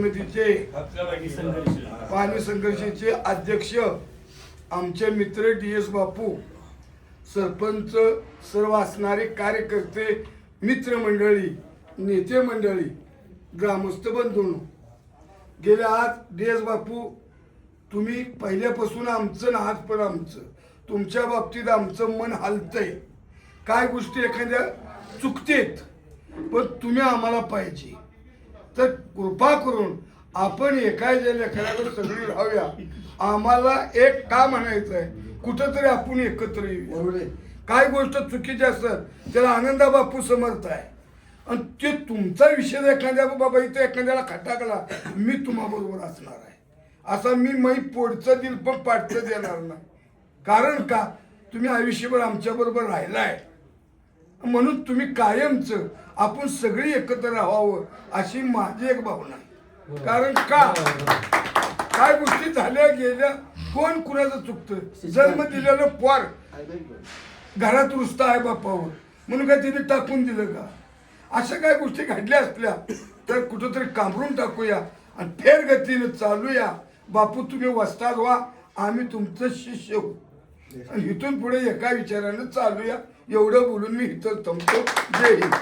समितीचे पाणी संघर्षाचे अध्यक्ष आमचे मित्र DS बापू, सरपंच, सर्व असणारे कार्यकर्ते, मित्रमंडळी, नेते मंडळी, ग्रामस्थ बंधूंनो, गेल्या आज DS बापू तुम्ही पहिल्यापासून आमचं ना आज पण आमचं तुमच्या बाबतीत आमचं मन हलतंय. काय गोष्टी एखाद्या चुकतेत पण तुम्ही आम्हाला पाहिजे तर कृपा करून आपण एका लेकराकडे सगळी राहूया. आम्हाला एक का म्हणायचं आहे, कुठंतरी आपण एकत्र येऊ. काय गोष्ट चुकीची असत त्याला आनंदा बापू समर्थ आहे आणि ते तुमचा विषय एखाद्या बाबा इथं एखाद्याला खटाकला मी तुम्हाबरोबर असणार आहे असा मी पुढचं दिल पण पाठचं देणार नाही. कारण का तुम्ही आयुष्यभर आमच्या बरोबर राहिलाय म्हणून तुम्ही कायमच आपण सगळी एकत्र राहावं अशी माझी एक भावना आहे. कारण का काय गोष्टी झाल्या गेल्या कोण कुणाचं चुकतं. जन्म दिलेलं पोर घरात रुसता आहे बापावर म्हणून काय तिने टाकून दिलं का. अशा काय गोष्टी घडल्या असल्या तर कुठंतरी कांबरून टाकूया आणि फेरगतीनं चालूया. बापू तुम्ही वस्ताद व्हा, आम्ही तुमचं शिष्य होऊ आणि इथून पुढे एका विचारानं चालूया. एवढं बोलून मी इथं थांबतो. जय हिंद.